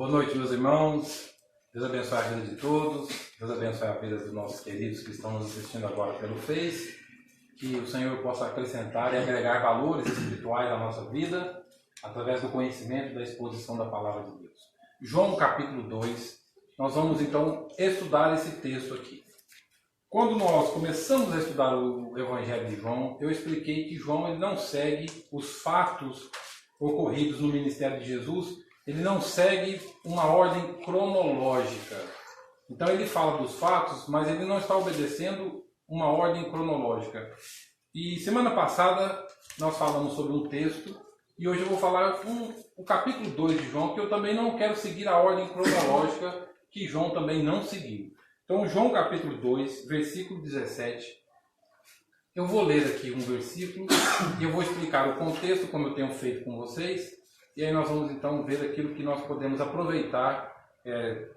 Boa noite, meus irmãos. Deus abençoe a vida de todos. Deus abençoe a vida dos nossos queridos que estão nos assistindo agora pelo Face. Que o Senhor possa acrescentar e agregar valores espirituais à nossa vida através do conhecimento e da exposição da Palavra de Deus. João capítulo 2. Nós vamos então estudar esse texto aqui. Quando nós começamos a estudar o Evangelho de João, eu expliquei que João ele não segue os fatos ocorridos no ministério de Jesus, ele não segue uma ordem cronológica. Então ele fala dos fatos, mas ele não está obedecendo uma ordem cronológica. E semana passada nós falamos sobre um texto, e hoje eu vou falar o capítulo 2 de João, que eu também não quero seguir a ordem cronológica que João também não seguiu. Então, João capítulo 2, versículo 17. Eu vou ler aqui um versículo e eu vou explicar o contexto, como eu tenho feito com vocês. E aí nós vamos então ver aquilo que nós podemos aproveitar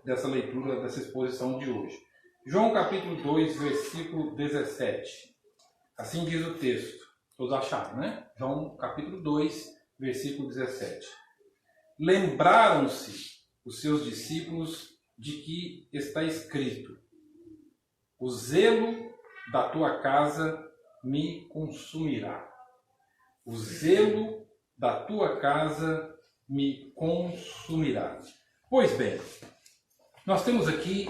dessa leitura, dessa exposição de hoje. João capítulo 2, versículo 17. Assim diz o texto. Todos acharam, né? João capítulo 2, versículo 17. Lembraram-se os seus discípulos de que está escrito: o zelo da tua casa me consumirá. O zelo da tua casa me consumirá. Pois bem, nós temos aqui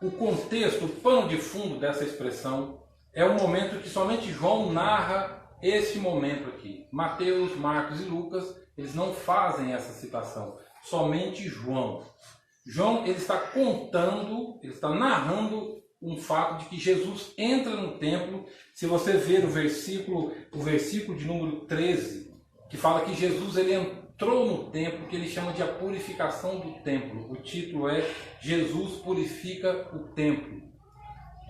o contexto, o pano de fundo dessa expressão. É um momento que somente João narra esse momento aqui. Mateus, Marcos e Lucas, eles não fazem essa citação. Somente João. João ele está contando, ele está narrando um fato de que Jesus entra no templo. Se você ver o versículo de número 13, que fala que Jesus ele entrou no templo, que ele chama de a purificação do templo. O título é Jesus purifica o templo.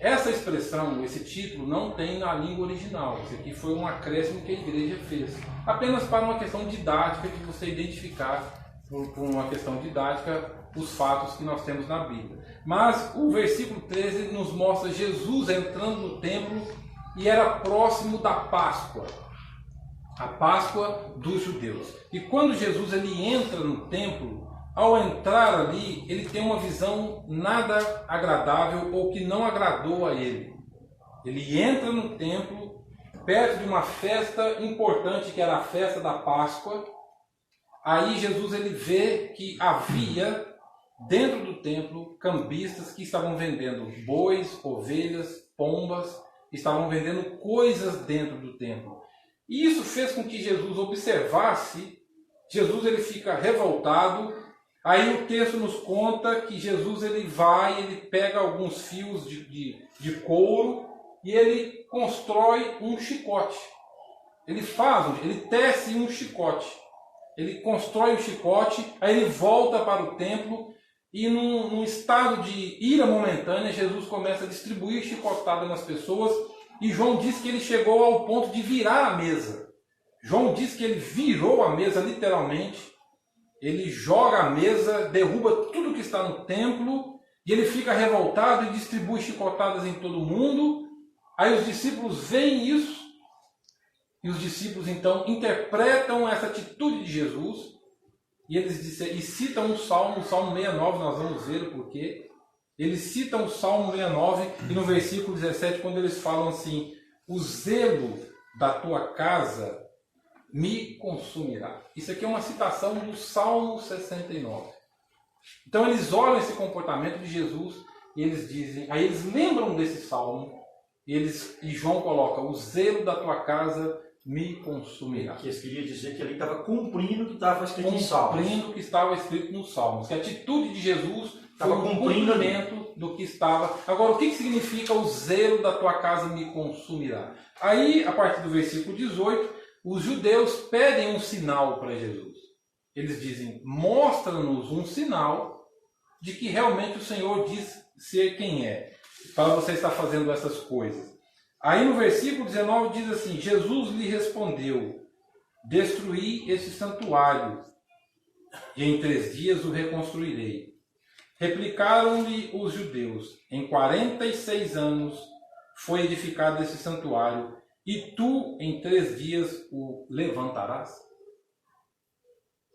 Essa expressão, esse título, não tem na língua original. Isso aqui foi um acréscimo que a igreja fez. Apenas para uma questão didática, de você identificar, por uma questão didática, os fatos que nós temos na Bíblia. Mas o versículo 13 nos mostra Jesus entrando no templo e era próximo da Páscoa. A Páscoa dos judeus. E quando Jesus ele entra no templo, ao entrar ali, ele tem uma visão nada agradável ou que não agradou a ele. Ele entra no templo, perto de uma festa importante que era a festa da Páscoa. Aí Jesus ele vê que havia dentro do templo cambistas que estavam vendendo bois, ovelhas, pombas, estavam vendendo coisas dentro do templo. E isso fez com que Jesus observasse. Jesus ele fica revoltado. Aí o texto nos conta que Jesus ele pega alguns fios de couro e ele constrói um chicote. Ele tece um chicote. Ele constrói um chicote, aí ele volta para o templo e num estado de ira momentânea, Jesus começa a distribuir chicotada nas pessoas e João diz que ele chegou ao ponto de virar a mesa. João diz que ele virou a mesa literalmente. Ele joga a mesa, derruba tudo que está no templo, e ele fica revoltado e distribui chicotadas em todo mundo. Aí os discípulos veem isso, e os discípulos então interpretam essa atitude de Jesus, e eles citam um salmo, o Salmo 69, nós vamos ver o porquê. Eles citam o Salmo 69, e no versículo 17, quando eles falam assim: o zelo da tua casa me consumirá. Isso aqui é uma citação do Salmo 69. Então eles olham esse comportamento de Jesus e eles dizem, aí eles lembram desse salmo e João coloca: o zelo da tua casa me consumirá. Que eles queriam dizer que ali estava cumprindo o que estava escrito no Salmo. Cumprindo o que estava escrito nos Salmos. Que a atitude de Jesus estava cumprindo o cumprimento do que estava. Agora, o que significa o zelo da tua casa me consumirá? Aí, a partir do versículo 18, os judeus pedem um sinal para Jesus. Eles dizem: mostra-nos um sinal de que realmente o Senhor diz ser quem é, para você estar fazendo essas coisas. Aí no versículo 19 diz assim: Jesus lhe respondeu: destruí esse santuário, e em 3 dias o reconstruirei. Replicaram-lhe os judeus: em 46 anos foi edificado esse santuário, e tu em 3 dias o levantarás?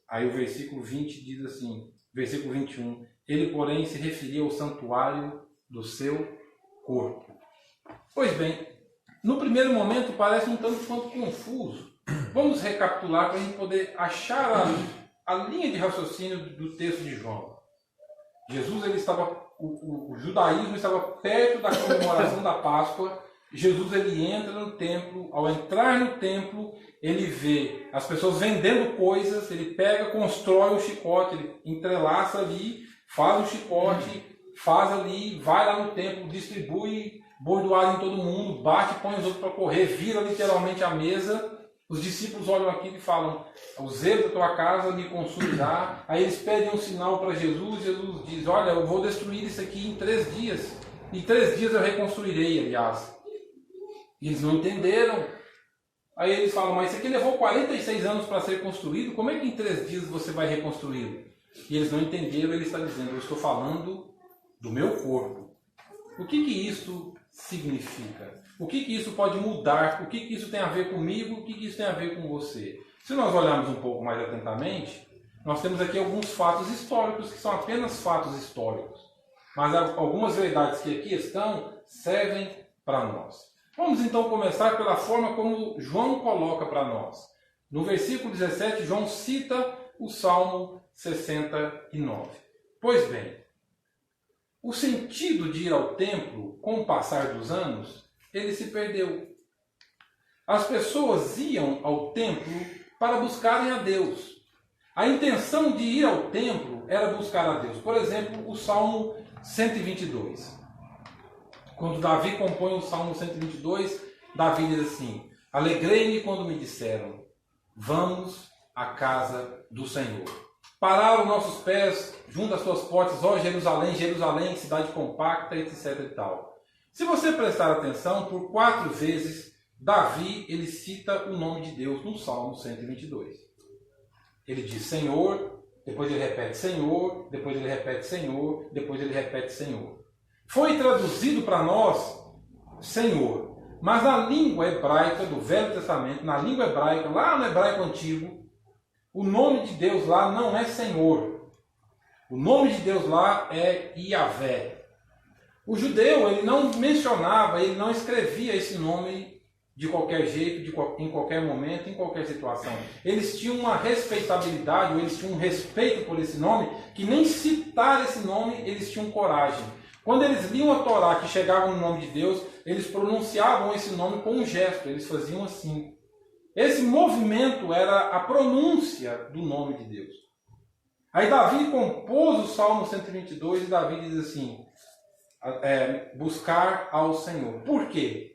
Aí o versículo 20 diz assim, versículo 21. Ele, porém, se referia ao santuário do seu corpo. Pois bem, no primeiro momento parece um tanto quanto confuso. Vamos recapitular para a gente poder achar a linha de raciocínio do texto de João. Jesus, o judaísmo estava perto da comemoração da Páscoa. Jesus, ele entra no templo. Ao entrar no templo, ele vê as pessoas vendendo coisas. Ele pega, constrói o chicote, ele entrelaça ali, faz o chicote, faz ali, vai lá no templo, distribui bordoado em todo mundo, bate, põe os outros para correr, vira literalmente a mesa. Os discípulos olham aquilo e falam: o zelo da tua casa me consumirá. Aí eles pedem um sinal para Jesus. Jesus diz: olha, eu vou destruir isso aqui em 3 dias. Em 3 dias eu reconstruirei, aliás. E eles não entenderam. Aí eles falam: mas isso aqui levou 46 anos para ser construído. Como é que em 3 dias você vai reconstruí-lo? E eles não entenderam. Ele está dizendo: eu estou falando do meu corpo. O que isso significa? O que isso pode mudar? O que isso tem a ver comigo? O que isso tem a ver com você? Se nós olharmos um pouco mais atentamente, nós temos aqui alguns fatos históricos que são apenas fatos históricos. Mas algumas verdades que aqui estão servem para nós. Vamos então começar pela forma como João coloca para nós. No versículo 17, João cita o Salmo 69. Pois bem, o sentido de ir ao templo, com o passar dos anos, ele se perdeu. As pessoas iam ao templo para buscarem a Deus. A intenção de ir ao templo era buscar a Deus. Por exemplo, o Salmo 122. Quando Davi compõe o Salmo 122, Davi diz assim: alegrei-me quando me disseram, vamos à casa do Senhor. Pararam nossos pés junto às suas portas, ó Jerusalém, Jerusalém, cidade compacta, etc. e tal. Se você prestar atenção, por 4 vezes, Davi ele cita o nome de Deus no Salmo 122. Ele diz Senhor, depois ele repete Senhor, depois ele repete Senhor, depois ele repete Senhor. Foi traduzido para nós Senhor, mas na língua hebraica do Velho Testamento, na língua hebraica, lá no hebraico antigo, o nome de Deus lá não é Senhor. O nome de Deus lá é Iavé. O judeu, ele não mencionava, ele não escrevia esse nome de qualquer jeito, em qualquer momento, em qualquer situação. Eles tinham uma respeitabilidade, ou eles tinham um respeito por esse nome, que nem citar esse nome eles tinham coragem. Quando eles liam a Torá, que chegava no nome de Deus, eles pronunciavam esse nome com um gesto, eles faziam assim. Esse movimento era a pronúncia do nome de Deus. Aí Davi compôs o Salmo 122 e Davi diz assim, buscar ao Senhor. Por quê?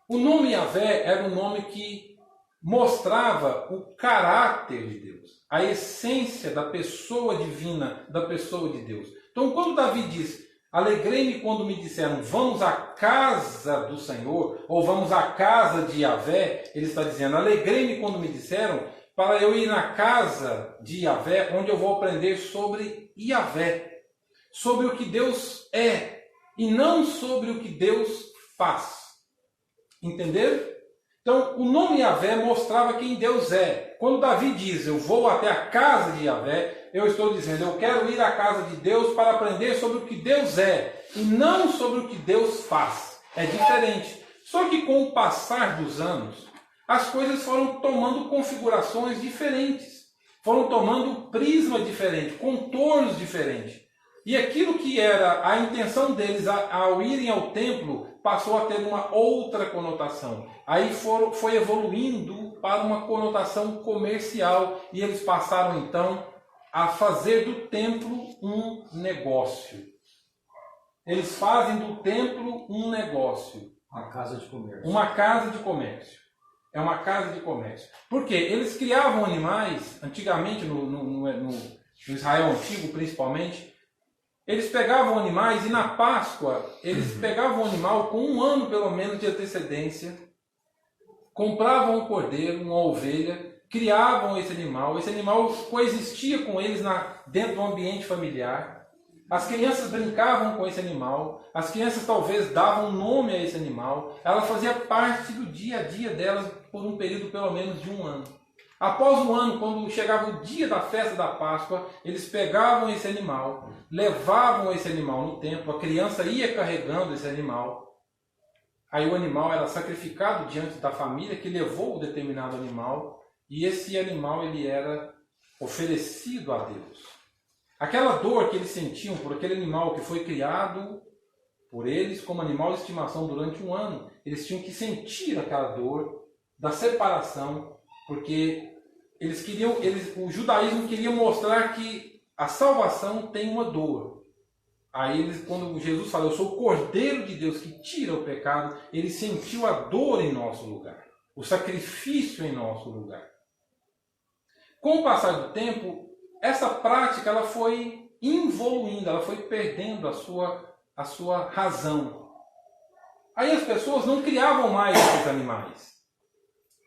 O nome Yahvé era um nome que mostrava o caráter de Deus, a essência da pessoa divina, da pessoa de Deus. Então quando Davi diz, alegrei-me quando me disseram, vamos à casa do Senhor, ou vamos à casa de Yahvé, ele está dizendo, alegrei-me quando me disseram, para eu ir na casa de Yahvé, onde eu vou aprender sobre Yahvé, sobre o que Deus é, e não sobre o que Deus faz. Entenderam? Então, o nome Yahvé mostrava quem Deus é. Quando Davi diz, eu vou até a casa de Yahvé, eu estou dizendo, eu quero ir à casa de Deus para aprender sobre o que Deus é, e não sobre o que Deus faz. É diferente. Só que com o passar dos anos, as coisas foram tomando configurações diferentes, foram tomando prisma diferente, contornos diferentes. E aquilo que era a intenção deles ao irem ao templo passou a ter uma outra conotação. Aí foi evoluindo para uma conotação comercial e eles passaram então a fazer do templo um negócio. Eles fazem do templo um negócio. Uma casa de comércio. Uma casa de comércio. É uma casa de comércio. Por quê? Eles criavam animais, antigamente, no Israel antigo principalmente, eles pegavam animais e na Páscoa, eles pegavam o animal com 1 ano pelo menos de antecedência, compravam um cordeiro, uma ovelha, criavam esse animal coexistia com eles dentro do ambiente familiar, as crianças brincavam com esse animal, as crianças talvez davam nome a esse animal, ela fazia parte do dia a dia delas por um período pelo menos de 1 ano. Após um ano, quando chegava o dia da festa da Páscoa, eles pegavam esse animal, levavam esse animal no templo, a criança ia carregando esse animal. Aí o animal era sacrificado diante da família que levou o determinado animal, e esse animal ele era oferecido a Deus. Aquela dor que eles sentiam por aquele animal que foi criado por eles como animal de estimação durante um ano, eles tinham que sentir aquela dor da separação, porque o judaísmo queria mostrar que a salvação tem uma dor. Aí quando Jesus fala, eu sou o Cordeiro de Deus que tira o pecado, ele sentiu a dor em nosso lugar, o sacrifício em nosso lugar. Com o passar do tempo, essa prática ela foi involuindo, ela foi perdendo a sua razão. Aí as pessoas não criavam mais esses animais.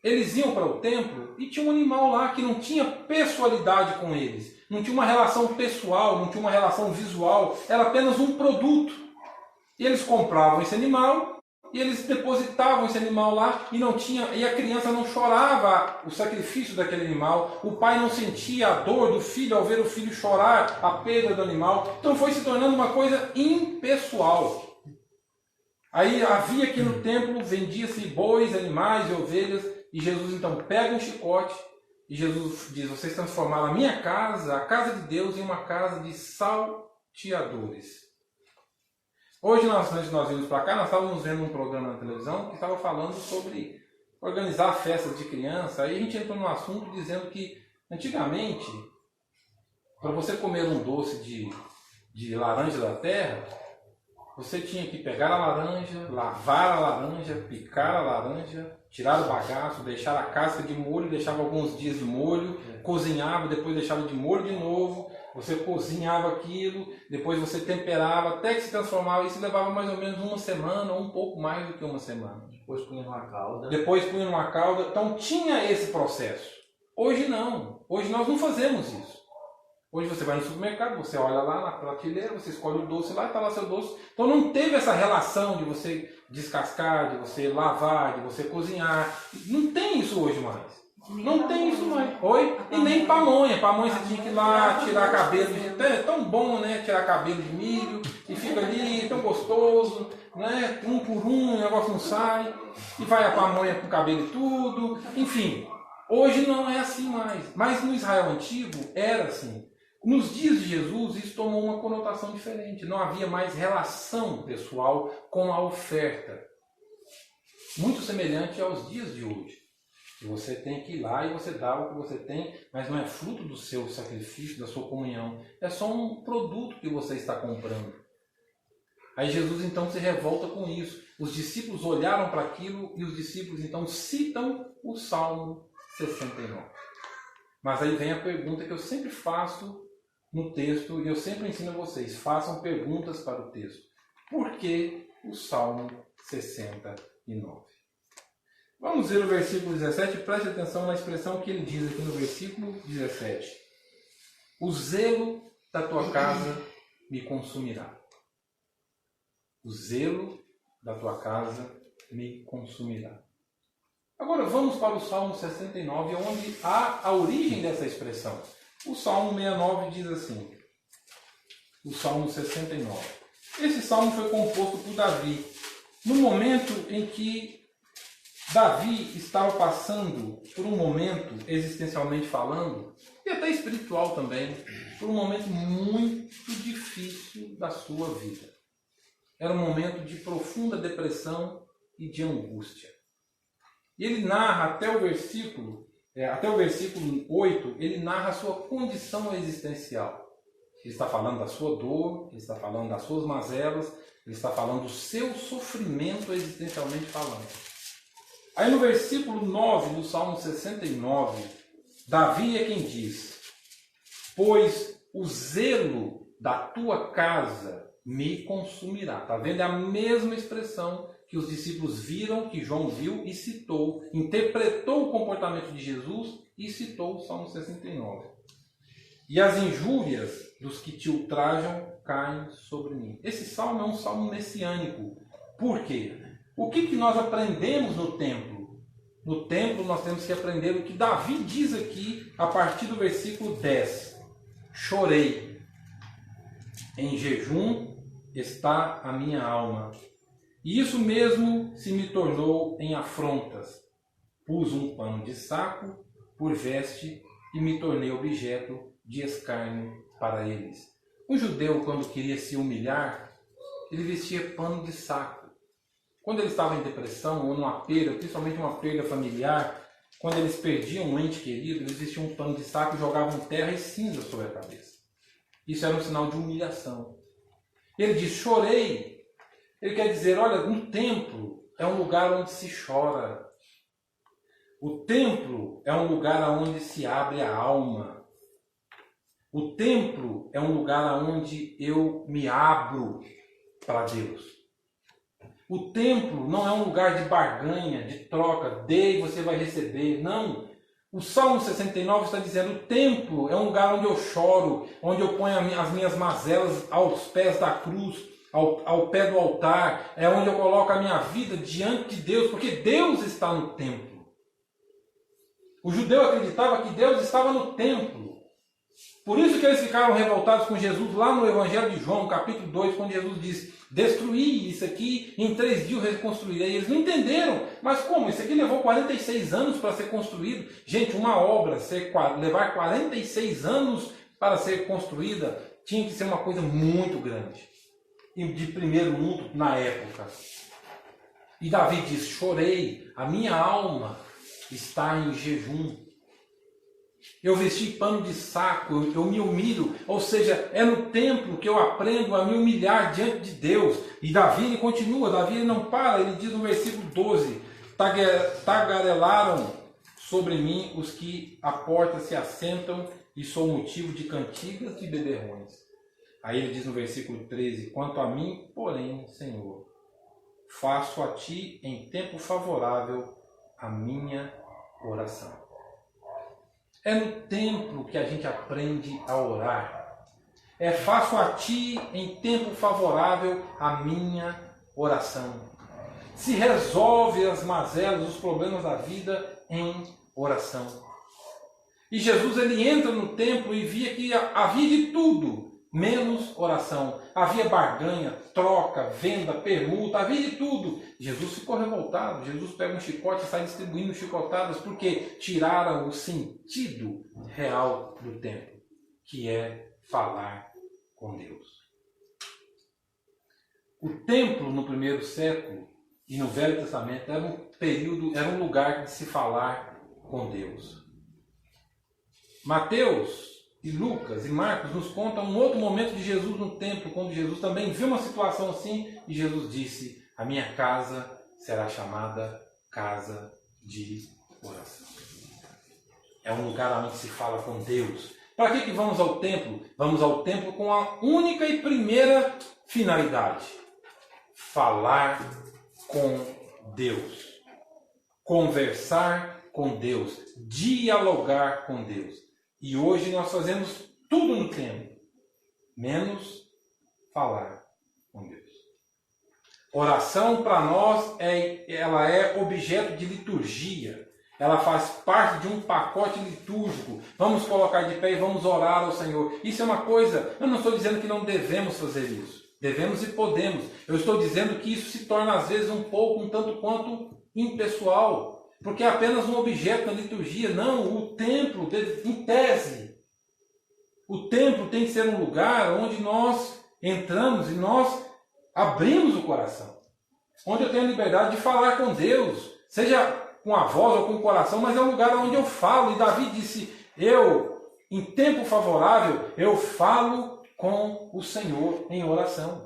Eles iam para o templo e tinha um animal lá que não tinha pessoalidade com eles. Não tinha uma relação pessoal, não tinha uma relação visual. Era apenas um produto. E eles compravam esse animal e eles depositavam esse animal lá e a criança não chorava o sacrifício daquele animal. O pai não sentia a dor do filho ao ver o filho chorar a perda do animal. Então foi se tornando uma coisa impessoal. Aí havia aqui no templo, vendia-se bois, animais e ovelhas. E Jesus então pega um chicote e Jesus diz, vocês transformaram a minha casa, a casa de Deus, em uma casa de salteadores. Hoje, antes de nós irmos para cá, nós estávamos vendo um programa na televisão que estava falando sobre organizar festas de criança. Aí a gente entrou num assunto dizendo que, antigamente, para você comer um doce de laranja da terra, você tinha que pegar a laranja, lavar a laranja, picar a laranja, tirar o bagaço, deixar a casca de molho, deixava alguns dias de molho, cozinhava, depois deixava de molho de novo, você cozinhava aquilo, depois você temperava, até que se transformava, isso levava mais ou menos uma semana, ou um pouco mais do que uma semana. Depois punha numa calda. Então tinha esse processo. Hoje não, hoje nós não fazemos isso. Hoje você vai no supermercado, você olha lá na prateleira, você escolhe o doce lá e está lá seu doce. Então não teve essa relação de você descascar, de você lavar, de você cozinhar. Não tem isso hoje mais. Não tem isso mais. Oi? E nem pamonha. Pamonha você tinha que ir lá tirar cabelo. É tão bom, né? Tirar cabelo de milho. E fica ali, tão gostoso. Né? Um por um, o negócio não sai. E vai a pamonha com o cabelo e tudo. Enfim, hoje não é assim mais. Mas no Israel antigo era assim. Nos dias de Jesus, isso tomou uma conotação diferente. Não havia mais relação pessoal com a oferta. Muito semelhante aos dias de hoje. Você tem que ir lá e você dá o que você tem, mas não é fruto do seu sacrifício, da sua comunhão. É só um produto que você está comprando. Aí Jesus então se revolta com isso. Os discípulos olharam para aquilo e os discípulos então citam o Salmo 69. Mas aí vem a pergunta que eu sempre faço no texto, e eu sempre ensino a vocês, façam perguntas para o texto. Por que o Salmo 69? Vamos ver o versículo 17, preste atenção na expressão que ele diz aqui no versículo 17. O zelo da tua casa me consumirá. O zelo da tua casa me consumirá. Agora vamos para o Salmo 69, onde há a origem dessa expressão. O Salmo 69 diz assim, o Salmo 69. Esse salmo foi composto por Davi, no momento em que Davi estava passando por um momento, existencialmente falando, e até espiritual também, por um momento muito difícil da sua vida. Era um momento de profunda depressão e de angústia. E ele narra até o versículo 8, ele narra a sua condição existencial. Ele está falando da sua dor, ele está falando das suas mazelas, ele está falando do seu sofrimento existencialmente falando. Aí no versículo 9 do Salmo 69, Davi é quem diz, pois o zelo da tua casa me consumirá. Está vendo? É a mesma expressão que os discípulos viram, que João viu e citou, interpretou o comportamento de Jesus e citou o Salmo 69. E as injúrias dos que te ultrajam caem sobre mim. Esse salmo é um salmo messiânico. Por quê? O que nós aprendemos no templo? no templo, nós temos que aprender o que Davi diz aqui, a partir do versículo 10. Chorei, em jejum está a minha alma, e isso mesmo se me tornou em afrontas. Pus um pano de saco por veste e me tornei objeto de escárnio para eles. O judeu, quando queria se humilhar, ele vestia pano de saco. Quando ele estava em depressão ou numa perda, principalmente uma perda familiar, quando eles perdiam um ente querido, eles vestiam um pano de saco e jogavam terra e cinza sobre a cabeça. Isso era um sinal de humilhação. Ele diz, chorei. Ele quer dizer, olha, um templo é um lugar onde se chora. O templo é um lugar onde se abre a alma. O templo é um lugar onde eu me abro para Deus. O templo não é um lugar de barganha, de troca, dê e você vai receber. Não. O Salmo 69 está dizendo, o templo é um lugar onde eu choro, onde eu ponho as minhas mazelas aos pés da cruz, ao pé do altar, é onde eu coloco a minha vida diante de Deus, porque Deus está no templo. O judeu acreditava que Deus estava no templo. Por isso que eles ficaram revoltados com Jesus lá no Evangelho de João, capítulo 2, quando Jesus diz, destruí isso aqui, em 3 dias reconstruirei. Eles não entenderam, mas como? Isso aqui levou 46 anos para ser construído. Gente, uma obra levar 46 anos para ser construída, tinha que ser uma coisa muito grande. E de primeiro mundo na época. E Davi diz, chorei, a minha alma está em jejum. Eu vesti pano de saco, eu me humilho, ou seja, é no templo que eu aprendo a me humilhar diante de Deus. E Davi, ele continua, Davi ele não para, ele diz no versículo 12, tagarelaram sobre mim os que à porta se assentam e sou motivo de cantigas e beberrões. Aí ele diz no versículo 13, quanto a mim, porém, Senhor, faço a ti em tempo favorável a minha oração. É no templo que a gente aprende a orar. Faço a ti em tempo favorável a minha oração. Se resolve as mazelas, os problemas da vida em oração. E Jesus ele entra no templo e via que havia de tudo, menos oração. Havia barganha, troca, venda, permuta, havia de tudo. Jesus ficou revoltado. Jesus pega um chicote e sai distribuindo chicotadas porque tiraram o sentido real do templo, que é falar com Deus. O templo no primeiro século e no Velho Testamento era um lugar de se falar com Deus. Mateus e Lucas e Marcos nos contam um outro momento de Jesus no templo, quando Jesus também viu uma situação assim e Jesus disse, a minha casa será chamada casa de oração. É um lugar onde se fala com Deus. Para que vamos ao templo? Vamos ao templo com a única e primeira finalidade. Falar com Deus. Conversar com Deus. Dialogar com Deus. E hoje nós fazemos tudo no templo, menos falar com Deus. Oração para nós ela é objeto de liturgia. Ela faz parte de um pacote litúrgico. Vamos colocar de pé e vamos orar ao Senhor. Isso é uma coisa, eu não estou dizendo que não devemos fazer isso. Devemos e podemos. Eu estou dizendo que isso se torna às vezes um tanto quanto impessoal. Porque é apenas um objeto na liturgia. Não, o templo, em tese, o templo tem que ser um lugar onde nós entramos e nós abrimos o coração. Onde eu tenho a liberdade de falar com Deus, seja com a voz ou com o coração, mas é um lugar onde eu falo. E Davi disse, em tempo favorável, eu falo com o Senhor em oração.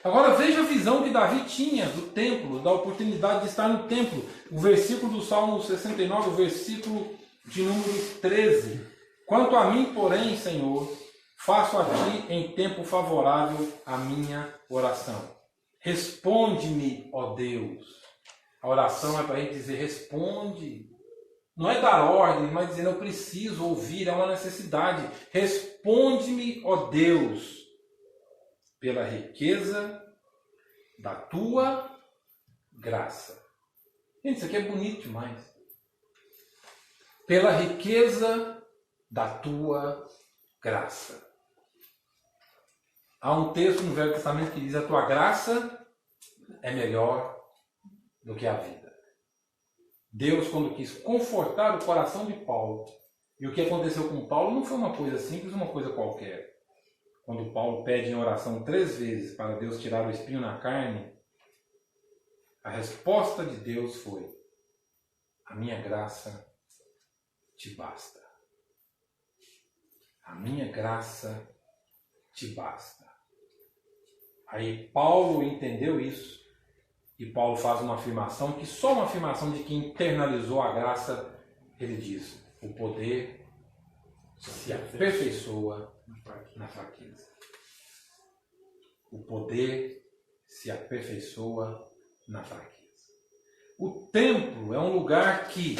Agora veja a visão que Davi tinha do templo, da oportunidade de estar no templo. O versículo do Salmo 69, o versículo de número 13. Quanto a mim, porém, Senhor, faço a ti em tempo favorável a minha oração. Responde-me, ó Deus. A oração é para a gente dizer, responde. Não é dar ordem, mas dizer, eu preciso ouvir, é uma necessidade. Responde-me, ó Deus, pela riqueza da tua graça. Gente, isso aqui é bonito demais. Pela riqueza da tua graça. Há um texto no Velho Testamento que diz: a tua graça é melhor do que a vida. Deus, quando quis confortar o coração de Paulo, e o que aconteceu com Paulo não foi uma coisa simples, uma coisa qualquer. Quando Paulo pede em oração 3 vezes para Deus tirar o espinho na carne, a resposta de Deus foi: a minha graça te basta. A minha graça te basta. Aí Paulo entendeu isso, e Paulo faz uma afirmação, que só uma afirmação de quem internalizou a graça, ele diz: o poder se aperfeiçoa na fraqueza. O poder se aperfeiçoa na fraqueza. O templo é um lugar que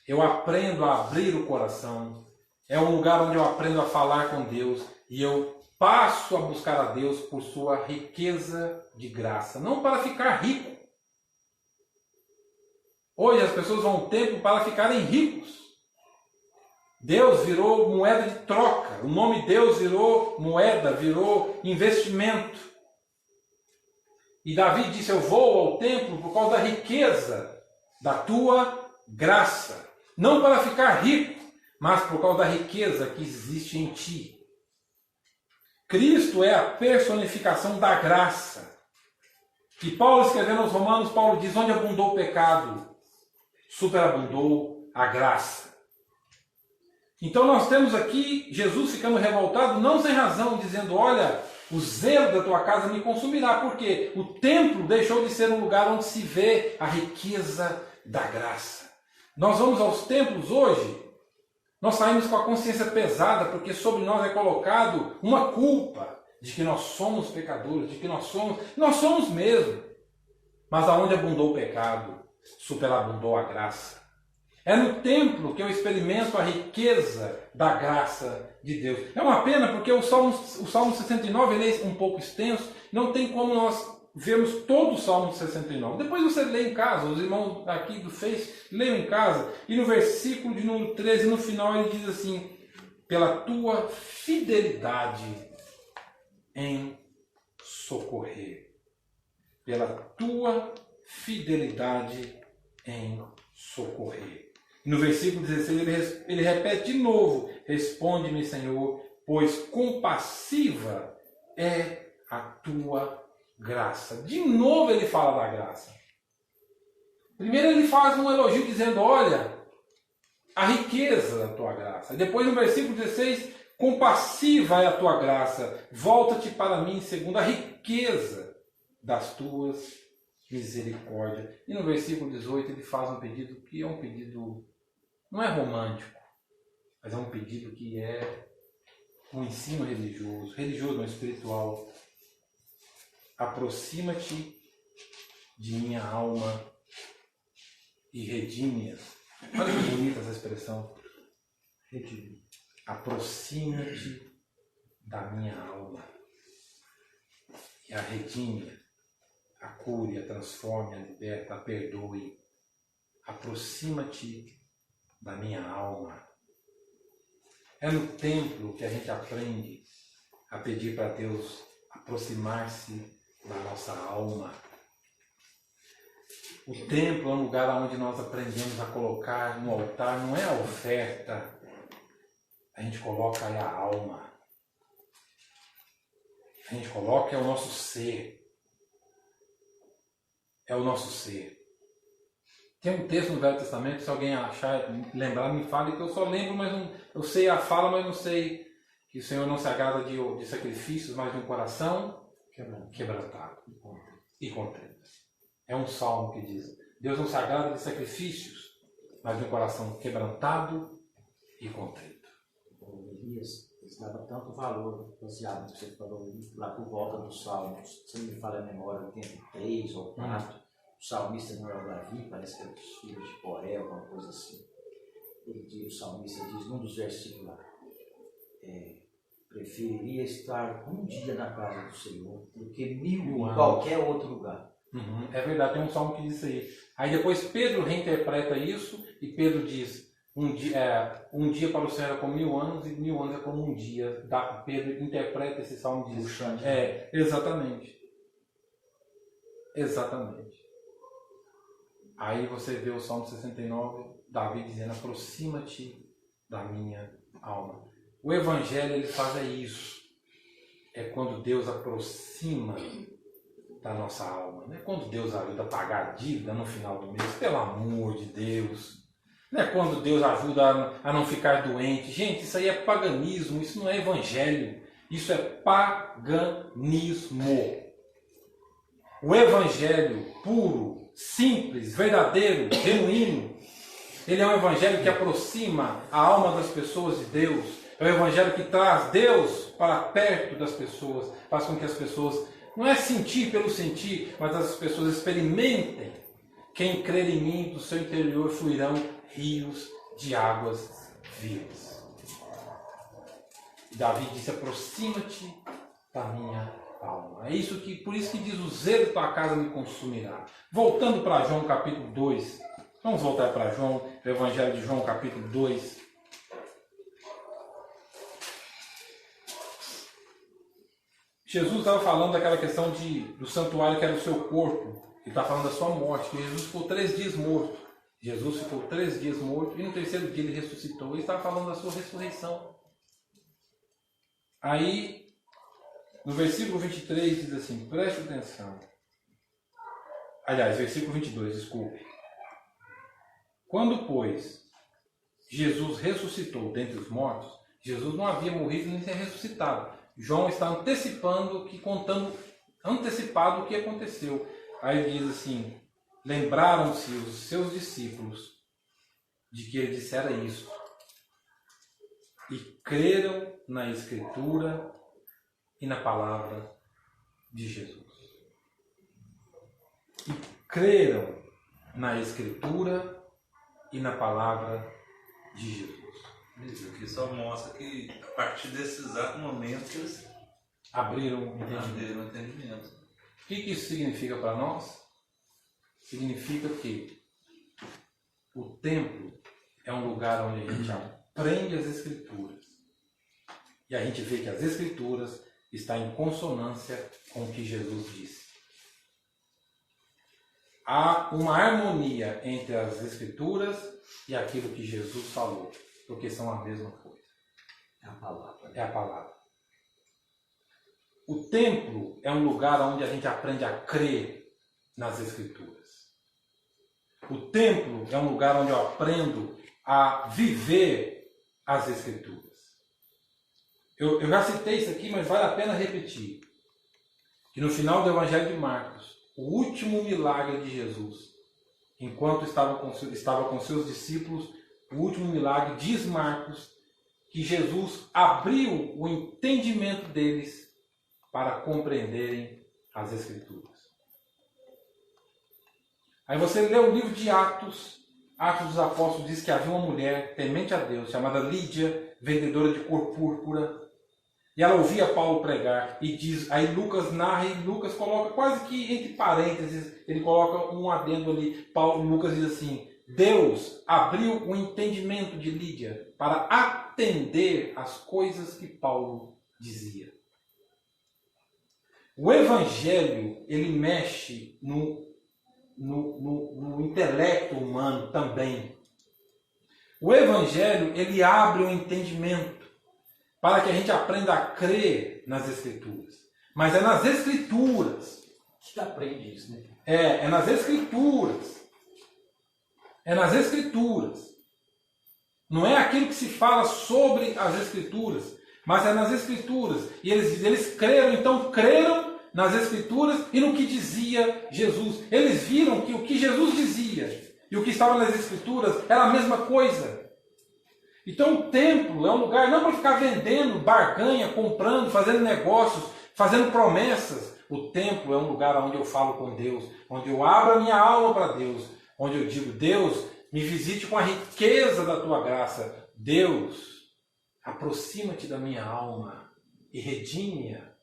eu aprendo a abrir o coração, é um lugar onde eu aprendo a falar com Deus e eu passo a buscar a Deus por sua riqueza de graça, não para ficar rico. Hoje as pessoas vão ao templo para ficarem ricos. Deus virou moeda de troca, o nome Deus virou moeda, virou investimento. E Davi disse: eu vou ao templo por causa da riqueza da tua graça. Não para ficar rico, mas por causa da riqueza que existe em ti. Cristo é a personificação da graça. E Paulo, escrevendo aos Romanos, Paulo diz: onde abundou o pecado, superabundou a graça. Então nós temos aqui Jesus ficando revoltado, não sem razão, dizendo: olha, o zelo da tua casa me consumirá, porque o templo deixou de ser um lugar onde se vê a riqueza da graça. Nós vamos aos templos hoje, nós saímos com a consciência pesada, porque sobre nós é colocado uma culpa de que nós somos pecadores, de que nós somos mesmo. Mas aonde abundou o pecado, superabundou a graça. É no templo que eu experimento a riqueza da graça de Deus. É uma pena porque o Salmo 69 ele é um pouco extenso, não tem como nós vermos todo o Salmo 69. Depois você lê em casa, os irmãos aqui do Face leiam em casa, e no versículo de número 13, no final ele diz assim: pela tua fidelidade em socorrer. Pela tua fidelidade em socorrer. No versículo 16 ele repete de novo: responde-me, Senhor, pois compassiva é a tua graça. De novo ele fala da graça. Primeiro ele faz um elogio dizendo: olha, a riqueza da tua graça. Depois no versículo 16, compassiva é a tua graça, volta-te para mim segundo a riqueza das tuas misericórdias. E no versículo 18 ele faz um pedido que é um pedido, não é romântico, mas é um pedido que é um ensino religioso não, espiritual. Aproxima-te de minha alma e redime-a. Olha que bonita essa expressão. Redime. Aproxima-te da minha alma e a redime, a cure, a transforme, a liberta, a perdoe. Aproxima-te da minha alma. É no templo que a gente aprende a pedir para Deus aproximar-se da nossa alma. O templo é um lugar onde nós aprendemos a colocar no altar, não é a oferta, a gente coloca aí a alma. A gente coloca é o nosso ser. É o nosso ser. Tem um texto no Velho Testamento, se alguém achar, lembrar, me fale, que eu só lembro, mas não, eu sei a fala, mas não sei, que o Senhor não se agrada de sacrifícios, mas de um coração quebrantado e contrito. É um salmo que diz: Deus não se agrada de sacrifícios, mas de um coração quebrantado e contrito. Elias dava tanto valor, baseado no que você falou lá por volta dos salmos, se não me falha a memória, 83 ou 4, o salmista não era Davi, parece que era dos filhos de Coré, alguma coisa assim. O salmista diz num dos versículos lá: preferiria estar um dia na casa do Senhor do que 1000 em qualquer outro lugar. É verdade, tem um salmo que diz isso aí. Aí depois Pedro reinterpreta isso e Pedro diz: um dia para o Senhor é como 1000 anos e 1000 anos é como um dia. Pedro interpreta esse salmo e diz: exatamente. Exatamente. Aí você vê o Salmo 69, Davi dizendo: aproxima-te da minha alma. O Evangelho ele faz isso. É quando Deus aproxima da nossa alma. Não é quando Deus ajuda a pagar a dívida no final do mês, pelo amor de Deus. Não é quando Deus ajuda a não ficar doente. Gente, isso aí é paganismo, isso não é Evangelho. Isso é paganismo. O Evangelho puro, simples, verdadeiro, genuíno, ele é um Evangelho que aproxima a alma das pessoas de Deus. É um Evangelho que traz Deus para perto das pessoas, faz com que as pessoas, não é sentir pelo sentir, mas as pessoas experimentem. Quem crer em mim, do seu interior fluirão rios de águas vivas. E Davi disse: aproxima-te da minha alma. É isso que, por isso que diz: o zelo de tua casa me consumirá. Voltando para João capítulo 2. Vamos voltar para João, o Evangelho de João capítulo 2. Jesus estava falando daquela questão do santuário que era o seu corpo. Ele está falando da sua morte, que Jesus ficou 3 dias morto. Jesus ficou 3 dias morto e no terceiro dia ele ressuscitou. Ele estava falando da sua ressurreição. Aí, no versículo 23 diz assim, preste atenção. Aliás, versículo 22, desculpe. Quando, pois, Jesus ressuscitou dentre os mortos, Jesus não havia morrido nem ser ressuscitado. João está antecipado o que aconteceu. Aí ele diz assim: lembraram-se os seus discípulos de que ele dissera isso e creram na Escritura e na palavra de Jesus. E creram na Escritura e na palavra de Jesus. Isso aqui só mostra que a partir desse exato momento eles abriram o entendimento. O que isso significa para nós? Significa que o templo é um lugar onde a gente aprende as Escrituras. E a gente vê que as Escrituras estão em consonância com o que Jesus disse. Há uma harmonia entre as Escrituras e aquilo que Jesus falou, porque são a mesma coisa. É a palavra. É a palavra. O templo é um lugar onde a gente aprende a crer nas Escrituras. O templo é um lugar onde eu aprendo a viver as Escrituras. Eu já citei isso aqui, mas vale a pena repetir. Que no final do Evangelho de Marcos, o último milagre de Jesus, enquanto estava com seus discípulos, o último milagre, diz Marcos, que Jesus abriu o entendimento deles para compreenderem as Escrituras. Aí você lê o livro de Atos dos Apóstolos, diz que havia uma mulher temente a Deus, chamada Lídia, vendedora de cor púrpura, e ela ouvia Paulo pregar, e diz, aí Lucas narra, e Lucas coloca quase que entre parênteses, ele coloca um adendo ali, Lucas diz assim: Deus abriu o entendimento de Lídia para atender às coisas que Paulo dizia. O Evangelho, ele mexe no intelecto humano também. O Evangelho, ele abre o entendimento para que a gente aprenda a crer nas Escrituras. Mas é nas Escrituras. Que aprende isso, né? É nas Escrituras. É nas Escrituras. Não é aquilo que se fala sobre as Escrituras, mas é nas Escrituras. E eles creram, então creram nas Escrituras e no que dizia Jesus. Eles viram que o que Jesus dizia e o que estava nas Escrituras era a mesma coisa. Então o templo é um lugar não para ficar vendendo barganha, comprando, fazendo negócios, fazendo promessas. O templo é um lugar onde eu falo com Deus, onde eu abro a minha alma para Deus, onde eu digo: Deus, me visite com a riqueza da tua graça. Deus, aproxima-te da minha alma e redime-a.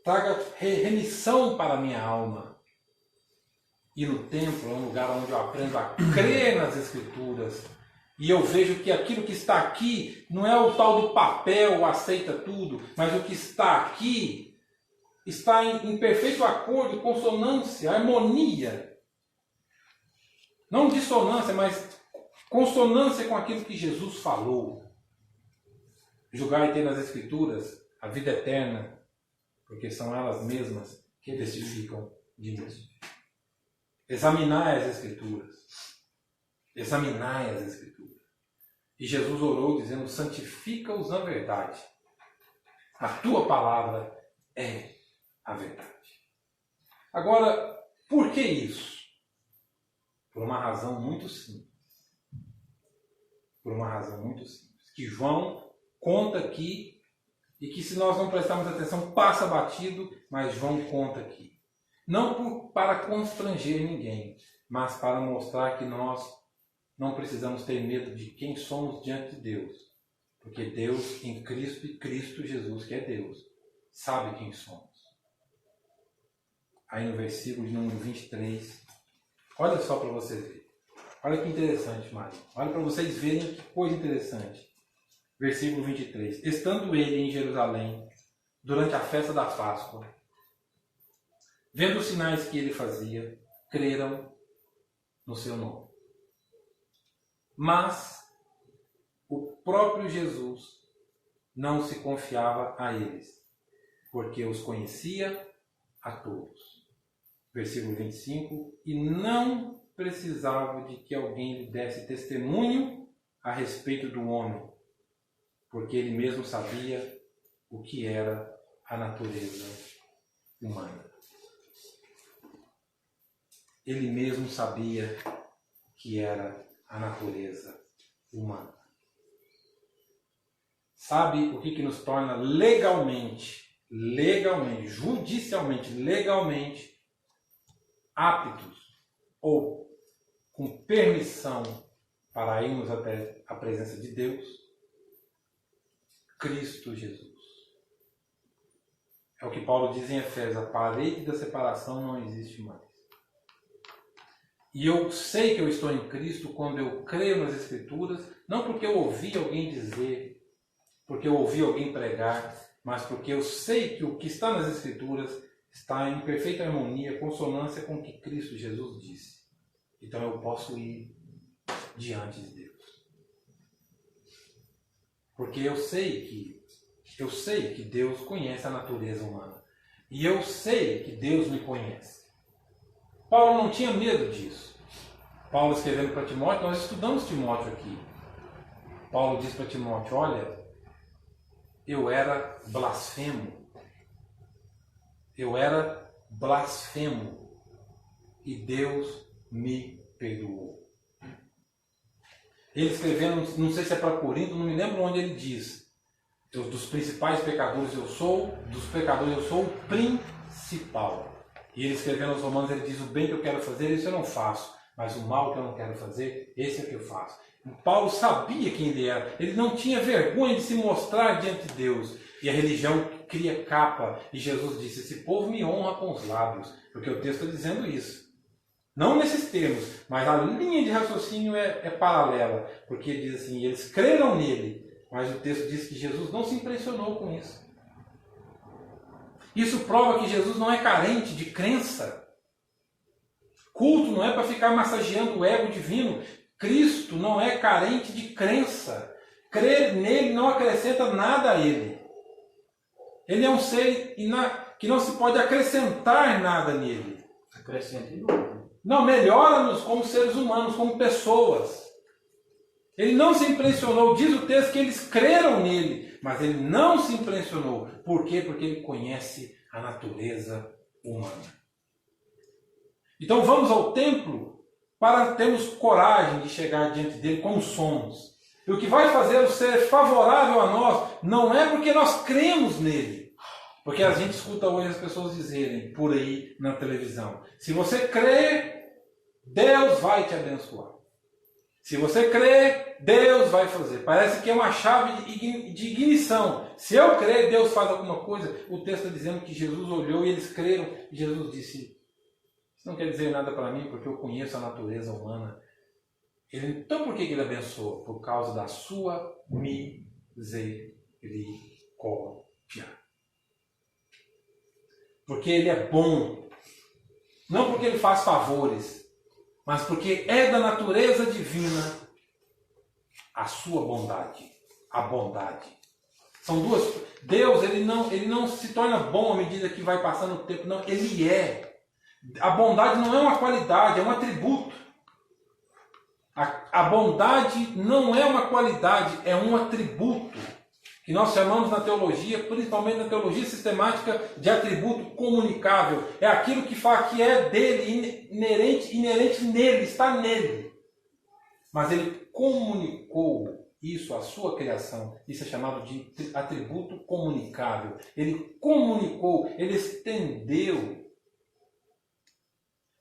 traga remissão para a minha alma. E no templo é um lugar onde eu aprendo a crer nas Escrituras. E eu vejo que aquilo que está aqui não é o tal do papel, aceita tudo, mas o que está aqui está em perfeito acordo, consonância, harmonia. Não dissonância, mas consonância com aquilo que Jesus falou. Julgar e ter nas Escrituras a vida eterna, porque são elas mesmas que testificam de mim. Examinai as Escrituras. Examinai as Escrituras. E Jesus orou dizendo, santifica-os na verdade. A tua palavra é a verdade. Agora, por que isso? Por uma razão muito simples. Por uma razão muito simples. Que João conta aqui, e que se nós não prestarmos atenção, passa batido, mas João conta aqui. Não para constranger ninguém, mas para mostrar que nós não precisamos ter medo de quem somos diante de Deus. Porque Deus em Cristo e Cristo Jesus, que é Deus, sabe quem somos. Aí no versículo de número 23, olha só para vocês verem. Olha que interessante, Mário. Olha para vocês verem que coisa interessante. Versículo 23. Estando ele em Jerusalém, durante a festa da Páscoa, vendo os sinais que ele fazia, creram no seu nome. Mas o próprio Jesus não se confiava a eles, porque os conhecia a todos. Versículo 25. E não precisava de que alguém lhe desse testemunho a respeito do homem, porque ele mesmo sabia o que era a natureza humana. Ele mesmo sabia que era a natureza humana. Sabe o que nos torna legalmente, judicialmente, legalmente aptos ou com permissão para irmos até a presença de Deus? Cristo Jesus. É o que Paulo diz em Efésios, a parede da separação não existe mais. E eu sei que eu estou em Cristo quando eu creio nas Escrituras, não porque eu ouvi alguém dizer, porque eu ouvi alguém pregar, mas porque eu sei que o que está nas Escrituras está em perfeita harmonia, consonância com o que Cristo Jesus disse. Então eu posso ir diante de Deus. Porque eu sei que Deus conhece a natureza humana. E eu sei que Deus me conhece. Paulo não tinha medo disso. Paulo escrevendo para Timóteo, nós estudamos Timóteo aqui. Paulo diz para Timóteo, olha, eu era blasfemo. Eu era blasfemo. E Deus me perdoou. Ele escrevendo, não sei se é para Corinto, não me lembro onde ele diz. Dos principais pecadores eu sou, dos pecadores eu sou o principal. E ele escrevendo aos Romanos, ele diz, o bem que eu quero fazer, isso eu não faço. Mas o mal que eu não quero fazer, esse é que eu faço. E Paulo sabia quem ele era. Ele não tinha vergonha de se mostrar diante de Deus. E a religião cria capa. E Jesus disse, esse povo me honra com os lábios. Porque o texto está dizendo isso. Não nesses termos, mas a linha de raciocínio é paralela. Porque diz assim, eles creram nele. Mas o texto diz que Jesus não se impressionou com isso. Isso prova que Jesus não é carente de crença. Culto não é para ficar massageando o ego divino. Cristo não é carente de crença. Crer nele não acrescenta nada a ele. Ele é um ser que não se pode acrescentar nada nele. Acrescenta em novo. Não, melhora-nos como seres humanos, como pessoas. Ele não se impressionou, diz o texto que eles creram nele, mas ele não se impressionou. Por quê? Porque ele conhece a natureza humana. Então vamos ao templo para termos coragem de chegar diante dele como somos. E o que vai fazer o ser favorável a nós não é porque nós cremos nele. Porque a gente escuta hoje as pessoas dizerem por aí na televisão, se você crê, Deus vai te abençoar. Se você crer, Deus vai fazer. Parece que é uma chave de ignição. Se eu crer, Deus faz alguma coisa. O texto está dizendo que Jesus olhou e eles creram. E Jesus disse, isso não quer dizer nada para mim, porque eu conheço a natureza humana. Então por que ele abençoou? Por causa da sua misericórdia. Porque ele é bom. Não porque ele faz favores, mas porque é da natureza divina a sua bondade, a bondade. São duas. Deus, ele não se torna bom à medida que vai passando o tempo, não, ele é. A bondade não é uma qualidade, é um atributo. A bondade não é uma qualidade, é um atributo. Que nós chamamos na teologia, principalmente na teologia sistemática, de atributo comunicável. É aquilo que é dele, inerente nele, está nele. Mas ele comunicou isso à sua criação. Isso é chamado de atributo comunicável. Ele comunicou, ele estendeu.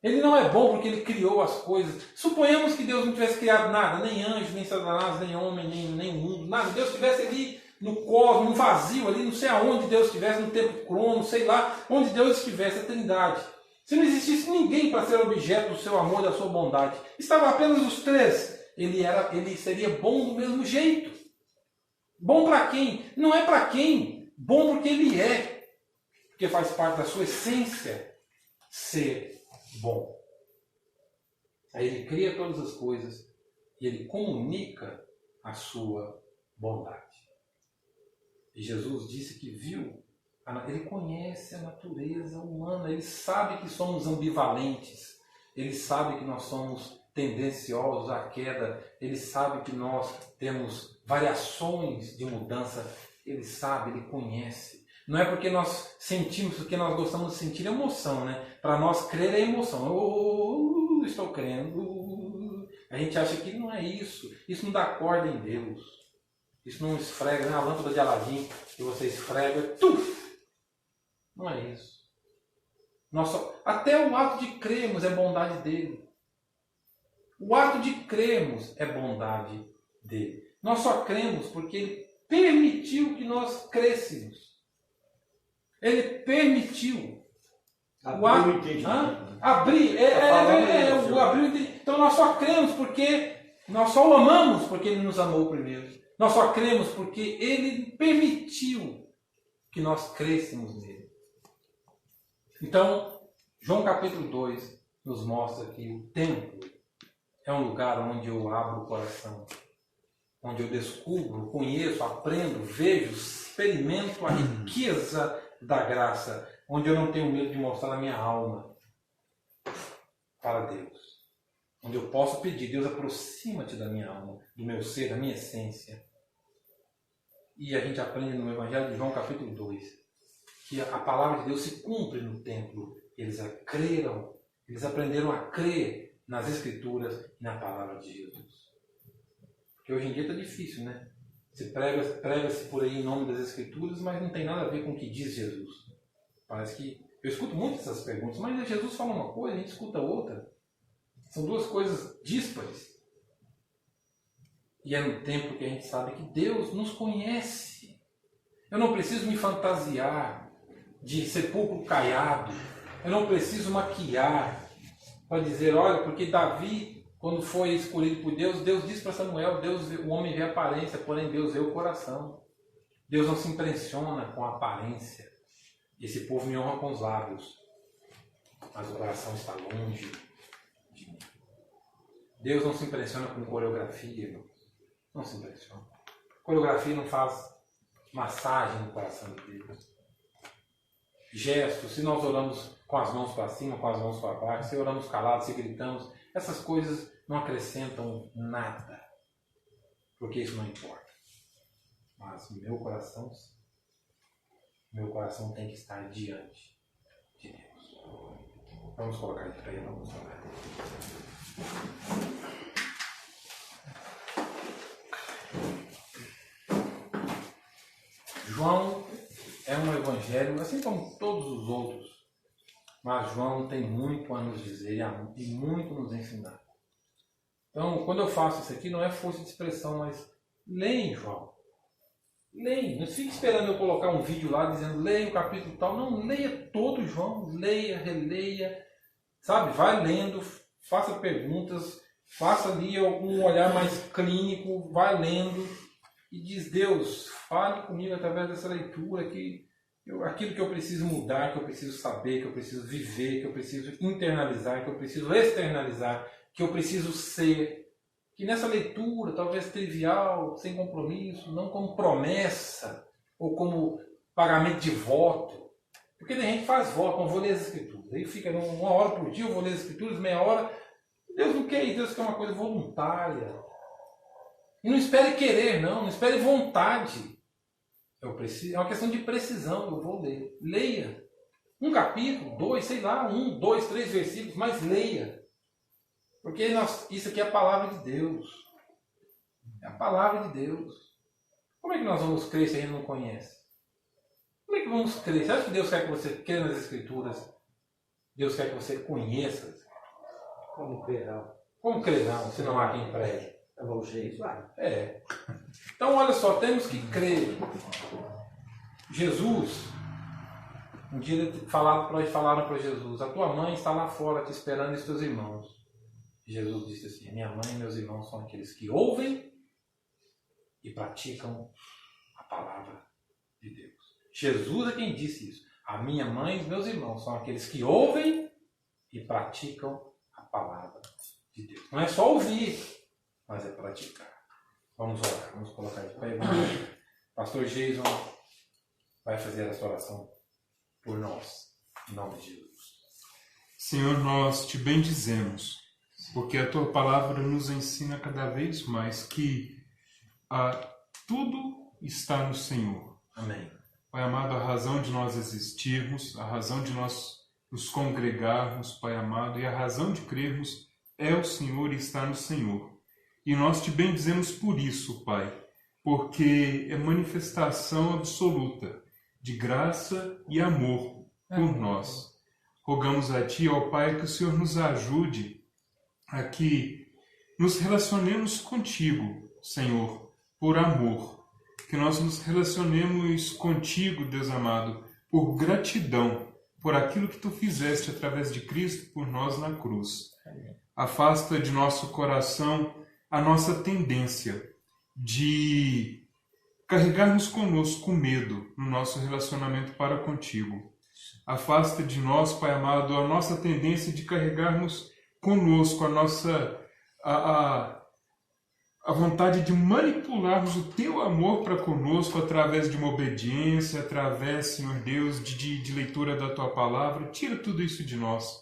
Ele não é bom porque ele criou as coisas. Suponhamos que Deus não tivesse criado nada, nem anjo, nem Satanás, nem homem, nem mundo, nada. Deus estivesse ali no cosmos, no vazio, ali, não sei aonde Deus estivesse, no tempo crono, sei lá, onde Deus estivesse, a Trindade. Se não existisse ninguém para ser objeto do seu amor, da sua bondade, estava apenas os três. Ele seria bom do mesmo jeito. Bom para quem? Não é para quem. Bom porque ele é. Porque faz parte da sua essência ser bom. Aí ele cria todas as coisas e ele comunica a sua bondade. E Jesus disse que viu, ele conhece a natureza humana, ele sabe que somos ambivalentes, ele sabe que nós somos tendenciosos à queda, ele sabe que nós temos variações de mudança, ele sabe, ele conhece. Não é porque nós sentimos, porque nós gostamos de sentir emoção, né? Para nós crer é emoção. Estou crendo. A gente acha que não é isso. Isso não dá corda em Deus. Isso não esfrega, na lâmpada de Aladim, que você esfrega, não é isso. Até o ato de crermos é bondade dele. O ato de crermos é bondade dele. Nós só cremos porque ele permitiu que nós crescêssemos. Ele permitiu. Abriu o entendimento. Abrir o entendimento. Então nós só cremos porque nós só o amamos porque ele nos amou primeiro. Nós só cremos porque ele permitiu que nós crescêssemos nele. Então, João capítulo 2 nos mostra que o templo é um lugar onde eu abro o coração, onde eu descubro, conheço, aprendo, vejo, experimento a riqueza da graça, onde eu não tenho medo de mostrar a minha alma para Deus. Onde eu posso pedir, Deus, aproxima-te da minha alma, do meu ser, da minha essência. E a gente aprende no Evangelho de João capítulo 2, que a palavra de Deus se cumpre no templo. Eles creram, eles aprenderam a crer nas Escrituras e na palavra de Jesus. Porque hoje em dia está difícil, né? Se prega-se por aí em nome das Escrituras, mas não tem nada a ver com o que diz Jesus. Parece que... Eu escuto muito essas perguntas, mas Jesus fala uma coisa, a gente escuta outra. São duas coisas díspares. E é no tempo que a gente sabe que Deus nos conhece. Eu não preciso me fantasiar de sepulcro caiado. Eu não preciso maquiar para dizer, olha, porque Davi, quando foi escolhido por Deus, Deus disse para Samuel, o homem vê a aparência, porém Deus vê o coração. Deus não se impressiona com a aparência. Esse povo me honra com os lábios, mas o coração está longe de mim. Deus não se impressiona com coreografia, irmão. Não se impressiona. Coreografia não faz massagem no coração de Deus. Gestos, se nós oramos com as mãos para cima, com as mãos para baixo, se oramos calados, se gritamos, essas coisas não acrescentam nada. Porque isso não importa. Mas meu coração tem que estar diante de Deus. Vamos colocar de pé, vamos orar. João é um evangelho, assim como todos os outros, mas João tem muito a nos dizer e muito nos ensinar. Então, quando eu faço isso aqui, não é força de expressão, mas leem, João. Leia. Não fique esperando eu colocar um vídeo lá dizendo leia o capítulo tal. Não, leia todo João. Leia, releia. Sabe? Vai lendo, faça perguntas, faça ali algum olhar mais clínico, vai lendo e diz, Deus, fale comigo através dessa leitura aquilo que eu preciso mudar, que eu preciso saber, que eu preciso viver, que eu preciso internalizar, que eu preciso externalizar, que eu preciso ser. Que nessa leitura, talvez trivial, sem compromisso, não como promessa ou como pagamento de voto. Porque tem gente que faz voto, não vou ler as Escrituras. Aí fica 1 hora por dia, eu vou ler as Escrituras, meia hora. Deus não quer isso, Deus quer uma coisa voluntária. E não espere querer, não espere vontade. Eu preciso, é uma questão de precisão, eu vou ler. Leia. Um capítulo, 2, sei lá, 1, 2, 3 versículos, mas leia. Porque isso aqui é a palavra de Deus. É a palavra de Deus. Como é que nós vamos crer se a gente não conhece? Como é que vamos crer? Você acha que Deus quer que você creia nas Escrituras? Deus quer que você conheça? Como crerão? Como crerão, se não há quem pregue? É o jeito, vai. É. Então, olha só, temos que crer. Jesus, um dia falaram para Jesus, a tua mãe está lá fora te esperando e os teus irmãos. Jesus disse assim, minha mãe e meus irmãos são aqueles que ouvem e praticam a palavra de Deus. Jesus é quem disse isso. A minha mãe e os meus irmãos são aqueles que ouvem e praticam a palavra de Deus. Não é só ouvir, mas é praticar. Vamos orar, vamos colocar de pé. Pastor Jason vai fazer essa oração por nós, em nome de Jesus. Senhor, nós te bendizemos, porque a tua palavra nos ensina cada vez mais que tudo está no Senhor. Amém. Pai amado, a razão de nós existirmos, a razão de nós nos congregarmos, Pai amado, e a razão de crermos é o Senhor e está no Senhor. E nós te bendizemos por isso, Pai, porque é manifestação absoluta de graça e amor por nós. Rogamos a Ti, ó Pai, que o Senhor nos ajude a que nos relacionemos contigo, Senhor, por amor. Que nós nos relacionemos contigo, Deus amado, por gratidão, por aquilo que Tu fizeste através de Cristo por nós na cruz. Afasta de nosso coração a nossa tendência de carregarmos conosco medo no nosso relacionamento para contigo. Afasta de nós, Pai amado, a nossa tendência de carregarmos conosco a vontade de manipularmos o Teu amor para conosco através de uma obediência, através, Senhor Deus, de leitura da Tua palavra. Tira tudo isso de nós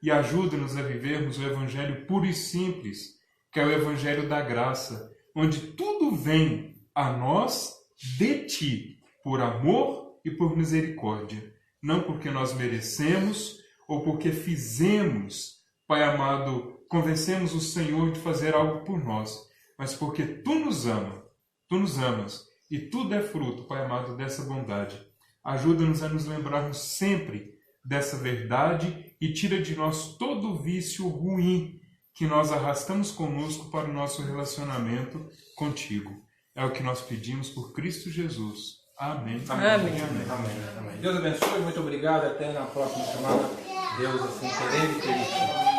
e ajuda-nos a vivermos o Evangelho puro e simples, que é o Evangelho da graça, onde tudo vem a nós de Ti, por amor e por misericórdia. Não porque nós merecemos ou porque fizemos, Pai amado, convencemos o Senhor de fazer algo por nós, mas porque Tu nos amas, e tudo é fruto, Pai amado, dessa bondade. Ajuda-nos a nos lembrarmos sempre dessa verdade e tira de nós todo o vício ruim que nós arrastamos conosco para o nosso relacionamento contigo. É o que nós pedimos por Cristo Jesus. Amém. Amém. Amém. Amém. Amém. Deus abençoe, muito obrigado. Até na próxima semana. Deus assim querendo e permitindo.